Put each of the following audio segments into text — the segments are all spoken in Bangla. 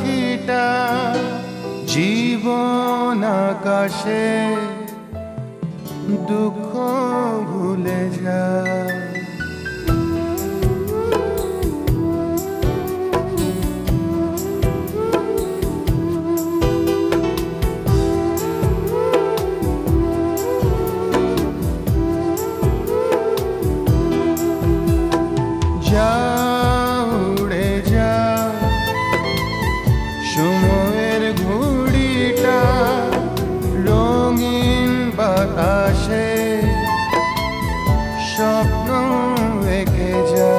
পাখিটা জীবন আকাশে দুঃখ ভুলে যায়। যা উড়ে যা সময়ের ঘুড়িটা রঙিন বাতাসে স্বপ্ন এঁকে যা।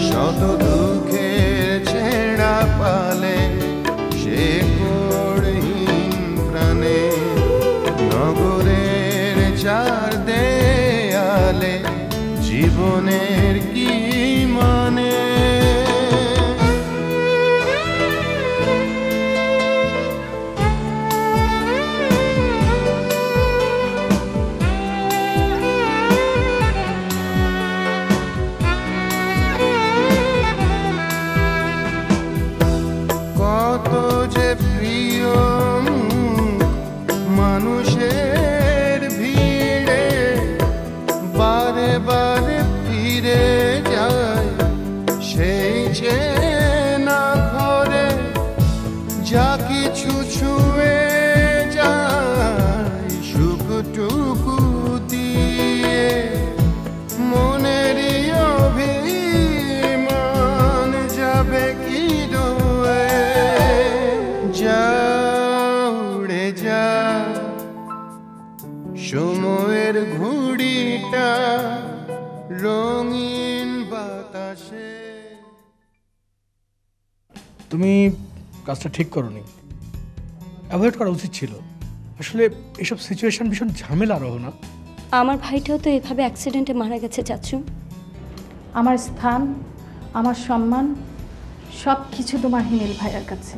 শত দুঃখের ছেঁড়া পালে সে কড়হীন প্রাণে নগরের চার দেয়ালে জীবনের কি মানে। কত যে প্রিয় মানুষের ভিড়ে বারে বারে ফিরে যায় সেই চেনা ঘরে। যা কিছু ছুঁয়ে যায় সুখটুকু দিয়ে মনেরই অভিমান যাবে কি রয়ে। যা উড়ে যা সময়ের ঘুড়িটা রঙিন বাতাসে। তুমি কাজটা ঠিক করোনি, অ্যাভয়েড করা উচিত ছিল। আসলে এসব সিচুয়েশন ভীষণ ঝামেলা রহ না। আমার ভাইটাও তো এভাবে অ্যাক্সিডেন্টে মারা গেছে চাচু। আমার স্থান, আমার সম্মান সব কিছু তোমার হিমেল ভাইয়ের কাছে।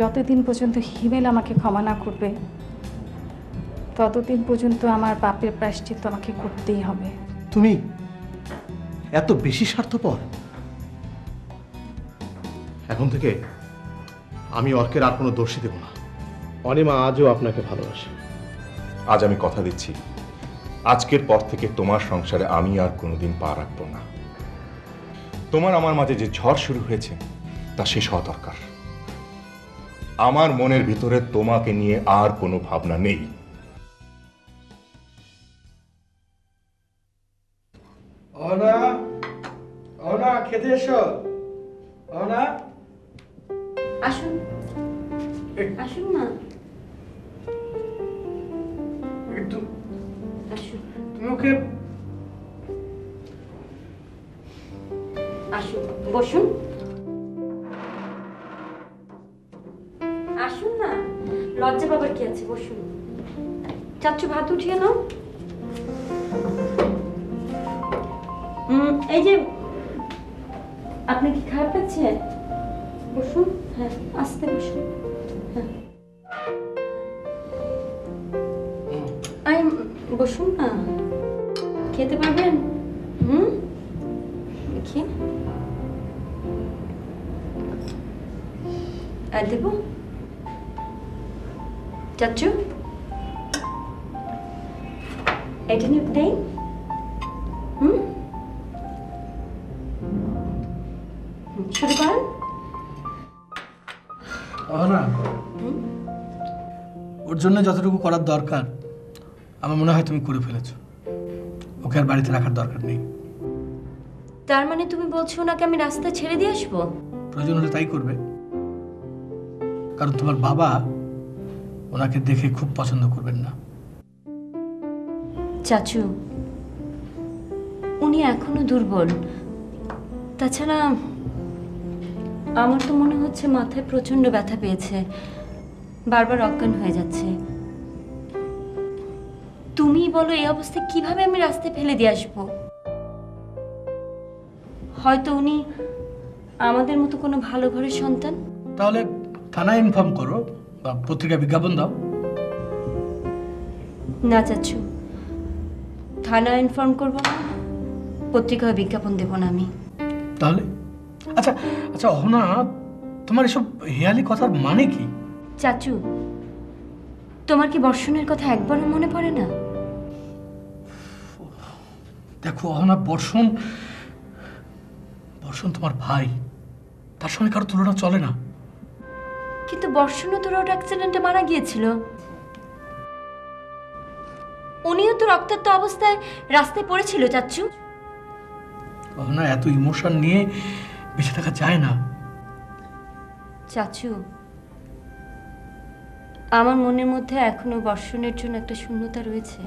যতদিন পর্যন্ত হিমেল আমাকে ক্ষমা না করবে ততদিন পর্যন্ত আমার পাপের প্রায়শ্চিত্ত আমাকে করতেই হবে। তুমি এত বেশি স্বার্থপর? এখন থেকে আমি অর্কের আর কোনো দোষী দেব না। অনিমা আজও আপনাকে ভালোবাসে। আজ আমি কথা দিচ্ছি, আজকের পর থেকে তোমার সংসারে আমি আর কোনোদিন পা রাখবো না। তোমার আমার মাঝে যে ঝড় শুরু হয়েছে তা শেষ হওয়া দরকার। আমার মনের ভিতরে তোমাকে নিয়ে আর কোনো ভাবনা নেই। অনা, অনা খেতে এসো। অনা, আসুন আসুন না, একটু আসুন তুমি ওকে আসুন, বসুন। আসুন না, লজ্জা পাবার কি আছে, বসুন। চাচ্চু ভাত উঠিয়ে নাও। এই যে আপনি কি খারাপ লাগছে? বসুন, হ্যাঁ আস্তে বসুন। হ্যাঁ বসুন না, খেতে পারবেন? দেখি আর দেব চাচ্চু, এটা নিয়ে দেই। শুরু করেন। অনা, ওর জন্য যতটুকু করার দরকার আমার মনে হয় তুমি করে ফেলেছো। ওকে আর বাড়িতে রাখার দরকার নেই। তার মানে তুমি বলছো ওনাকে আমি রাস্তায় ছেড়ে দিয়ে আসবো? প্রয়োজন হলে তাই করবে, কারণ তোমার বাবা ওনাকে দেখে খুব পছন্দ করবেন না। চাচু, উনি এখনো দুর্বল। তাছাড়া আমার তো মনে হচ্ছে মাথায় প্রচন্ড ব্যথা পেয়েছে, বারবার অজ্ঞান হয়ে যাচ্ছে। তুমি বলো এই অবস্থায় কিভাবে আমি রাস্তায় ফেলে দিয়ে আসবো? হয়তো উনি আমাদের মতো কোনো ভালো ঘরের সন্তান। তাহলে থানায় ইনফর্ম করো বা পত্রিকা বিজ্ঞাপন দাও। না চাচ্ছু, থানায় ইনফর্ম করবো না, পত্রিকায় বিজ্ঞাপন দেব না আমি। তাহলে আচ্ছা আচ্ছা অহনা, তোমার এসব হেয়ালি কথার মানে কি? চাচু, তোমার কি বর্ষণের কথা একবারও মনে পড়ে না? দেখো অহনা, বর্ষণ বর্ষণ তোমার ভাই, তার সঙ্গে কারো তুলনা চলে না। কিন্তু বর্ষণও তো রোড অ্যাক্সিডেন্টে মারা গিয়েছিল। উনিও তো রক্তাক্ত অবস্থায় রাস্তায় পড়েছিল চাচু। অহনা, এত ইমোশন নিয়ে বেঁচে থাকা যায় না। চাচু, আমার মনের মধ্যে এখনো বর্ষণের জন্য একটা শূন্যতা রয়েছে।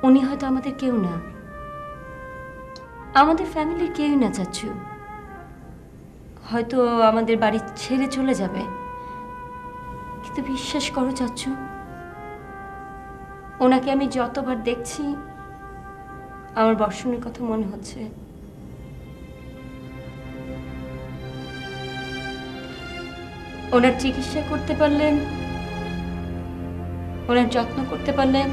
উনি হয়তো আমাদের কেউ না, আমাদের ফ্যামিলির কেউই না চাচু। হয়তো আমাদের বাড়ি ছেড়ে চলে যাবে, কিন্তু বিশ্বাস করো চাচু, ওনাকে আমি যতবার দেখছি আমার বর্ষণের কথা মনে হচ্ছে। ওনার চিকিৎসা করতে পারলেন, ওনার যত্ন করতে পারলেন,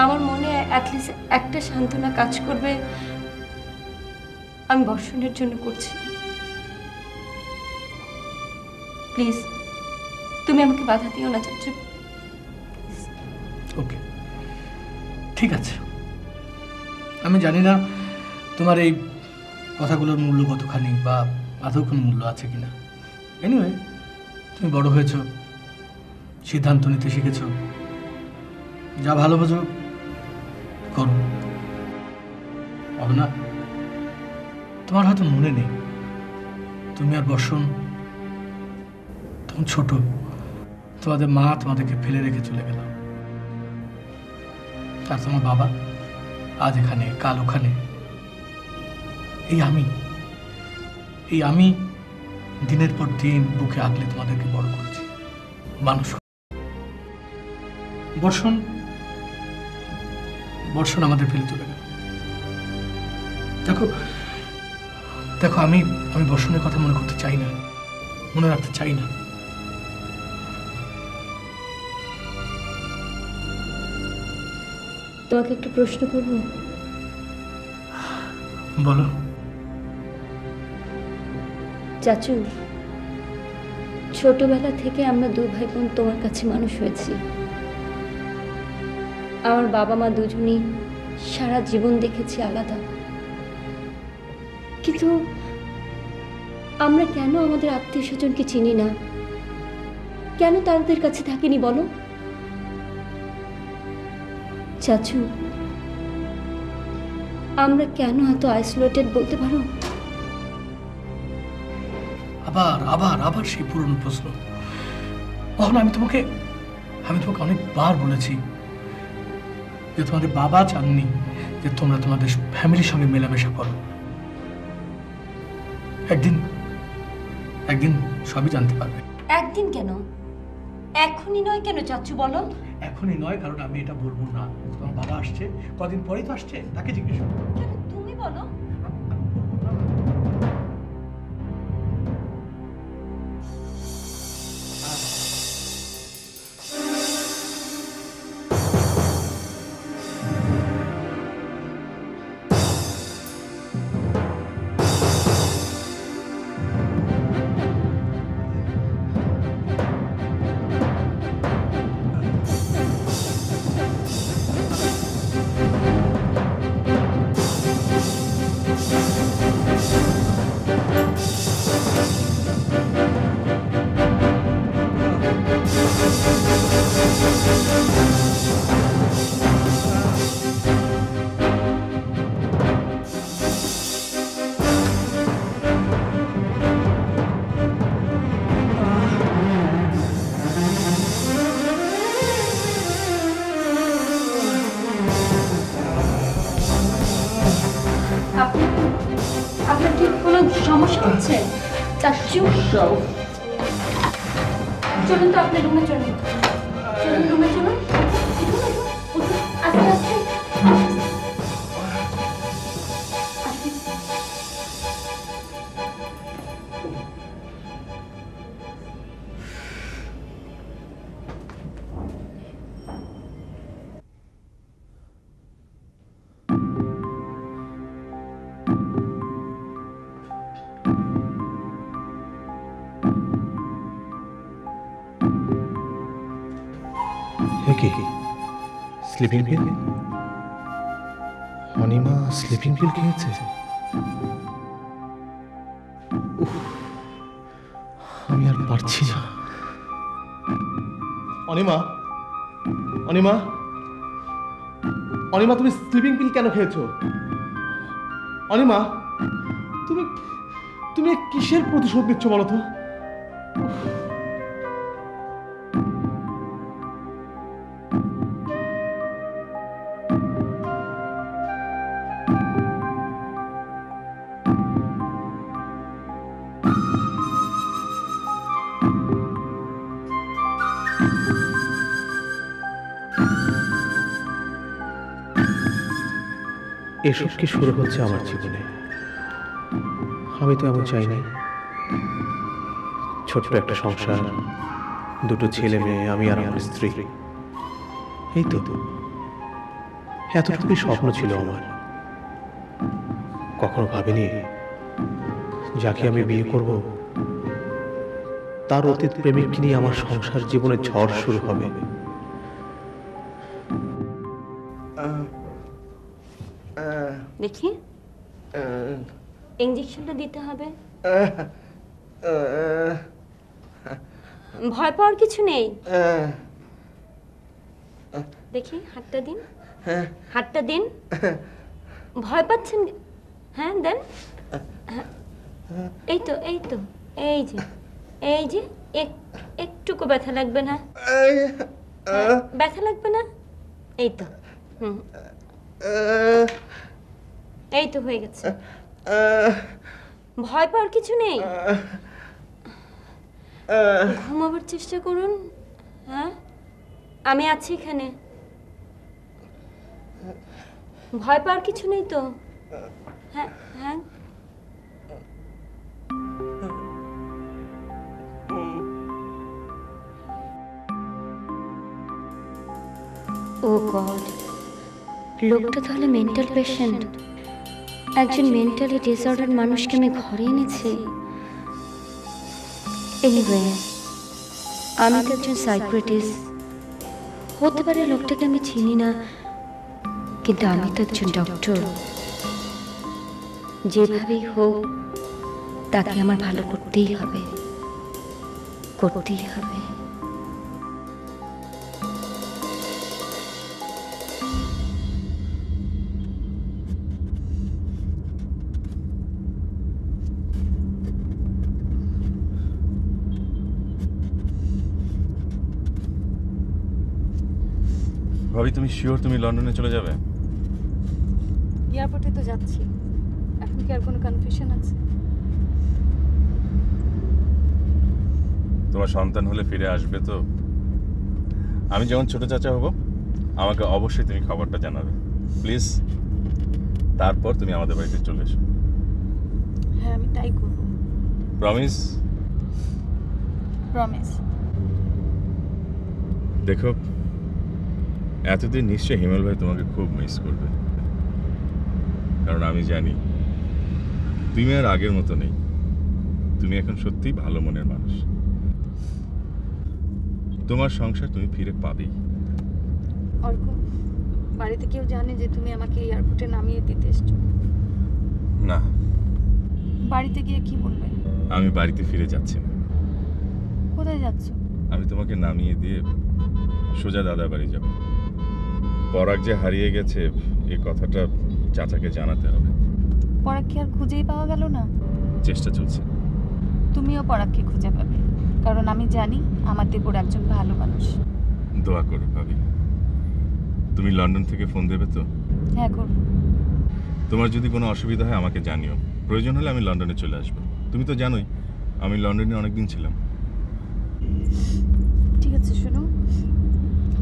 আমার মনে অ্যাটলিস্ট একটা সান্ত্বনা কাজ করবে। আমি বর্ষণের জন্য করছি। প্লিজ তুমি আমাকে বাধা দিও না চাচু। ওকে, ঠিক আছে। আমি জানি না তোমার এই কথাগুলোর মূল্য কতখানি বা আদৌ কোনো মূল্য আছে কিনা। এনিওয়ে, তুমি বড় হয়েছ, সিদ্ধান্ত নিতে শিখেছ, যা ভালো বোঝো করো। না, তোমার হয়তো মনে নেই, তুমি আর বর্ষণ তখন ছোট, তোমাদের মা তোমাদেরকে ফেলে রেখে চলে গেল। আর তোমার বাবা আজ এখানে, কাল ওখানে। এই আমি দিনের পর দিন বুকে আগলে তোমাদেরকে বড় করেছি, মানুষ। বর্ষণ আমাদের ফেলে চলে গেল। দেখো দেখো, আমি বর্ষণের কথা মনে করতে চাই না, মনে রাখতে চাই না। তোমাকে একটা প্রশ্ন করব? বলো। চাচু, ছোটবেলা থেকে আমরা দু ভাই বোন তোমার কাছে মানুষ হয়েছি। আমার বাবা মা দুজনই সারা জীবন দেখেছি আলাদা, কিন্তু আমরা কেন আমাদের আত্মীয় স্বজনকে চিনি না? কেন তাদের কাছে থাকিনি বলো চাচু? আমরা কেন এত আইসোলেটেড বলতে পারো? আবার আবার আবার সেই পুরনো প্রশ্ন। আমি তোমাকে অনেকবার বলেছি যে তোমাদের বাবা চাননি যে তোমরা তোমাদের ফ্যামিলির সঙ্গে মেলামেশা করো। একদিন সবই জানতে পারবে। একদিন কেন? এখনই নয় কেন চাচু বলো? এখনই নয়, কারণ আমি এটা বলবো না। তোমার বাবা আসছে, কদিন পরেই তো আসছে, তাকে জিজ্ঞেস করো। কেন তুমি বলো? আপনার কি কোনো সমস্যা হচ্ছে চাচু? চলুন তো আপনার রুমে, চলুন রুমে চলুন। আস্তে আস্তে কি sleeping pill? Anima sleeping pill খেয়েছে? উফ, আমি আর পারছি না। অনিমা, অনিমা, অনিমা, তুমি স্লিপিং পিল কেন খেয়েছো? অনিমা, তুমি তুমি কিসের প্রতিশোধ নিচ্ছ বলো তো? এসব কি শুরু হচ্ছে আমার জীবনে? আমি তো এমন চাইনি। ছোট্ট একটা সংসার, দুটো ছেলে মেয়ে, আমি আর আমার স্ত্রী, এই তো এতটুকুই স্বপ্ন ছিল আমার। কখনো ভাবিনি যাকে আমি বিয়ে করব তার অতীত প্রেমিককে নিয়ে আমার সংসার জীবনে ঝড় শুরু হবে। দেখি ইঞ্জেকশনটা দিতে হবে। ভয় পাওয়ার কিছু নেই। দেখি হাতটা দিন, হাতটা দিন। ভয় পাচ্ছেন? হ্যাঁ দেন। এই তো এই তো, এই যে এই যে একটুকু ব্যথা লাগবে না। ব্যথা লাগবে না, এই তো। হুম, এই তো হয়ে গেছে। ভয় পাওয়ার কিছু নেই। ঘুমাবার চেষ্টা করুন। হ্যাঁ, আমি আছি এখানে। ভয় পাওয়ার কিছু নেই তো? হ্যাঁ হ্যাঁ। ও গড, লোকটা তাহলে মেন্টাল পেশেন্ট। একজন মেন্টালি ডিসঅর্ডার মানুষকে আমি ঘরে এনেছি। এনিওয়ে, আমি তো একজন সাইকিয়াট্রিস্ট। হতে পারে লোকটাকে আমি চিনি না, কিন্তু আমি তো একজন ডক্টর। যেভাবেই হোক তাকে আমার ভালো করতেই হবে, করতেই হবে। ভাবি, তুমি শিওর তুমি লন্ডনে চলে যাবে? এয়ারপোর্টে তো যাচ্ছি, এখন কি আর কোনো কনফিউশন আছে? তোমার সন্তান হলে ফিরে আসবে তো? আমি যেমন ছোট চাচা হব, আমাকে অবশ্যই তুমি খবরটা জানাবে প্লিজ। তারপর তুমি আমাদের বাড়িতে চলে এসো। হ্যাঁ, আমি তাই করব। প্রমিস? প্রমিস। দেখো, এতদিন নিশ্চয়ই হিমেল ভাই তোমাকে খুব মিস করবে, কারণ আমি জানি তুমি আর আগের মতো নেই। তুমি এখন সত্যিই ভালো মনের মানুষ। তোমার সংসার তুমি ফিরে পাবেই। অর্ক, বাড়িতে কেউ জানে যে তুমি আমাকে এয়ারপোর্টে নামিয়ে দিতে এসছো? না, বাড়িতে গিয়ে কি বলবে? আমি বাড়িতে ফিরে যাচ্ছি না। কোথায় যাচ্ছ? আমি তোমাকে নামিয়ে দিয়ে সোজা দাদা বাড়ি যাব। পরাগ যে হারিয়ে গেছে এই কথাটা চাচাকে জানাতে হবে। পরাগকে আর খুঁজেই পাওয়া গেল না? চেষ্টা চলছে। তুমিও পরাগকে খুঁজে পাবে, কারণ আমি জানি আমার দেবর একজন ভালো মানুষ। দোয়া করো ভাবি। তুমি লন্ডন থেকে ফোন দেবে তো? হ্যাঁ, করব। তোমার যদি কোনো অসুবিধা হয় আমাকে জানিও। প্রয়োজন হলে আমি লন্ডনে চলে আসবো। তুমি তো জানোই আমি লন্ডনে অনেকদিন ছিলাম। ঠিক আছে, শোনো,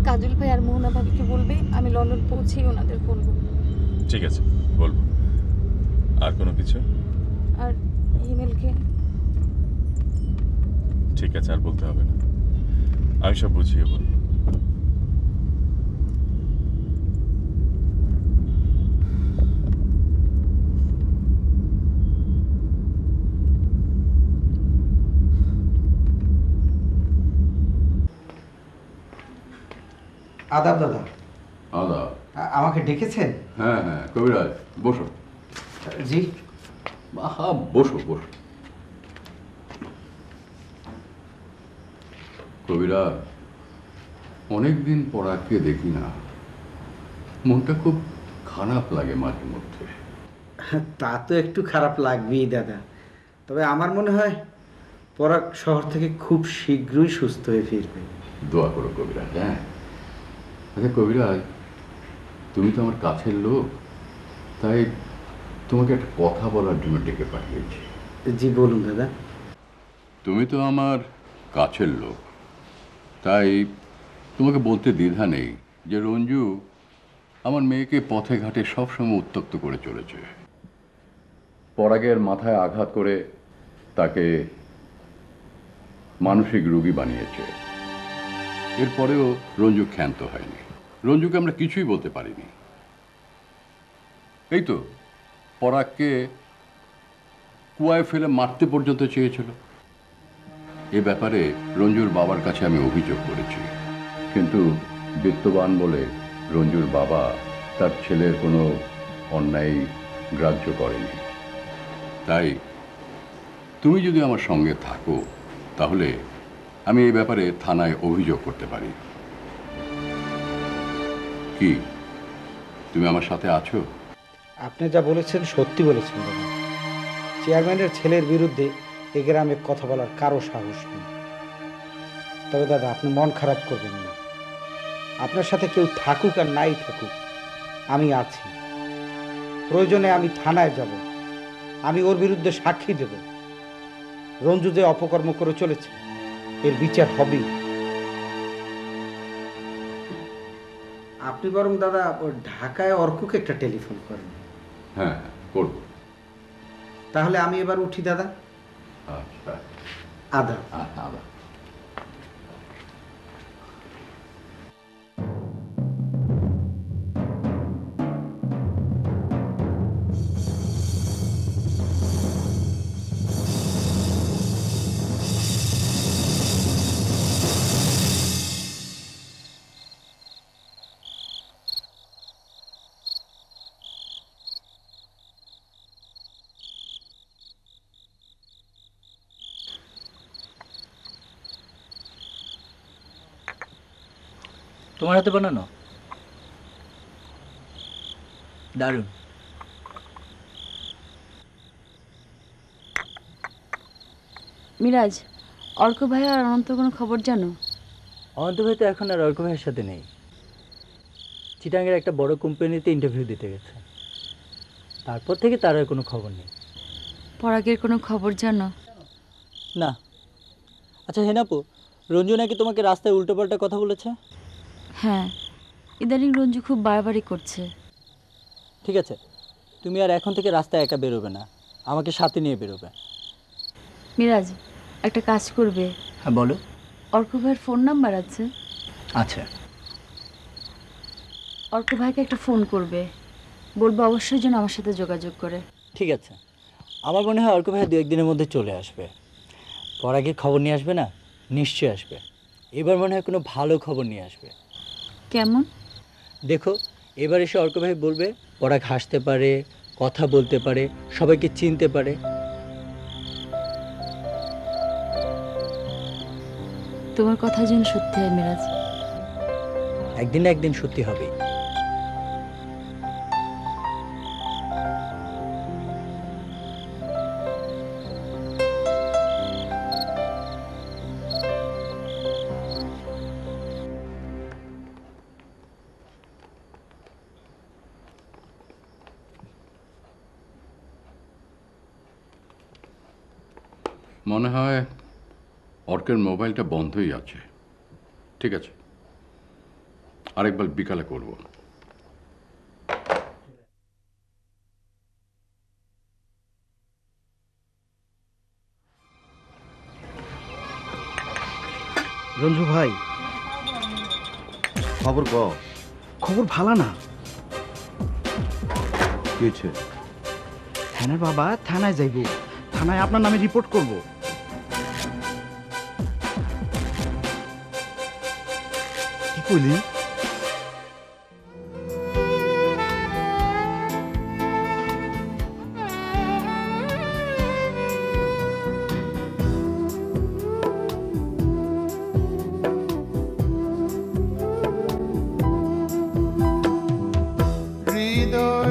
কাজল ভাই আর মোহনা ভাবিকে বলবে আমি লন্ডন পৌঁছেই ওনাদের বলবো। ঠিক আছে, বলবো। আর কোনো কিছু? আর হিমেলকে? ঠিক আছে, আর বলতে হবে না, আমি সব বুঝিয়ে বলবো। আদাব দাদা। আদা। আমাকে ডেকেছেন? হ্যাঁ হ্যাঁ, কবিরাজ বসো। জি। হ্যাঁ বসো বসো। কবিরাজ, অনেকদিন পরাগকে দেখি না, মনটা খুব খারাপ লাগে মাঝে মধ্যে। তা তো একটু খারাপ লাগবেই দাদা, তবে আমার মনে হয় পরাগ শহর থেকে খুব শীঘ্রই সুস্থ হয়ে ফিরবে। দোয়া করো কবিরাজ। হ্যাঁ আচ্ছা কবিরাজ, তুমি তো আমার কাছের লোক, তাই তোমাকে একটা কথা বলার জন্য ডেকে পাঠিয়েছি। জি বলুন দাদা। তুমি তো আমার কাছের লোক, তাই তোমাকে বলতে দ্বিধা নেই যে রঞ্জু আমার মেয়েকে পথে ঘাটে সবসময় উত্ত্যক্ত করে চলেছে। পরাগের মাথায় আঘাত করে তাকে মানসিক রোগী বানিয়েছে। এরপরেও রঞ্জু ক্ষান্ত হয়নি। রঞ্জুকে আমরা কিছুই বলতে পারিনি। এই তো পরাগকে কুয়ায় ফেলে মারতে পর্যন্ত চেয়েছিল। এ ব্যাপারে রঞ্জুর বাবার কাছে আমি অভিযোগ করেছি, কিন্তু বিত্তবান বলে রঞ্জুর বাবা তার ছেলের কোনো অন্যায় গ্রাহ্য করেনি। তাই তুমি যদি আমার সঙ্গে থাকো তাহলে আমি এই ব্যাপারে থানায় অভিযোগ করতে পারি। কি তুমি আমার সাথে আছো? আপনি যা বলেছেন সত্যি বলেছেন দাদা। চেয়ারম্যানের ছেলের বিরুদ্ধে এ গ্রামে কথা বলার কারো সাহস নেই। তবে দাদা আপনি মন খারাপ করবেন না, আপনার সাথে কেউ থাকুক আর নাই থাকুক আমি আছি। প্রয়োজনে আমি থানায় যাব, আমি ওর বিরুদ্ধে সাক্ষী দেব। রঞ্জু যে অপকর্ম করে চলেছে এর বিচার হবেই। আপনি বরং দাদা ঢাকায় অর্ককে একটা টেলিফোন করেন। হ্যাঁ করব। তাহলে আমি এবার উঠি দাদা। আচ্ছা আদা। আদা। তোমার হাতে বানানো? দারুণ। মিরাজ, অর্ক ভাই আর অনন্ত কোনো খবর জানো? অনন্ত ভাই তো এখন আর অর্ক ভাইয়ের সাথে নেই। চিটাঙ্গের একটা বড় কোম্পানিতে ইন্টারভিউ দিতে গেছে, তারপর থেকে তার আর কোনো খবর নেই। পরাগের কোনো খবর জানো? না। আচ্ছা হেনাপু, রঞ্জু নাকি তোমাকে রাস্তায় উল্টোপাল্টা কথা বলেছে? হ্যাঁ, ইদানিং রঞ্জু খুব বাড়াবাড়ি করছে। ঠিক আছে, তুমি আর এখন থেকে রাস্তায় একা বেরোবে না, আমাকে সাথে নিয়ে বেরোবে। মিরাজ, একটা কাজ করবে। হ্যাঁ বলো। অর্ক ভাইয়ের ফোন নাম্বার আছে? আচ্ছা। অর্ক ভাইকে একটা ফোন করবে, বলবো অবশ্যই যেন আমার সাথে যোগাযোগ করে। ঠিক আছে, আমার মনে হয় অর্ক ভাই 2-1 দিনের মধ্যে চলে আসবে। পরাগের খবর নিয়ে আসবে না? নিশ্চয়ই আসবে। এবার মনে হয় কোনো ভালো খবর নিয়ে আসবে। কেমন? দেখো, এবার এসে অর্ক ভাই বলবে পরাগ হাসতে পারে, কথা বলতে পারে, সবাইকে চিনতে পারে। তোমার কথা যেন সত্যি হয় মিরাজ। একদিন না একদিন সত্যি হবে। মনে হয় অর্কের মোবাইলটা বন্ধই আছে। ঠিক আছে, আরেকবার বিকালে করব। রঞ্জু ভাই, খবর ক খবর ভালো না। কি হয়েছে? থানার বাবা থানায় যাইব, থানায় আপনার নামে রিপোর্ট করব। কি কইলি? হৃদয়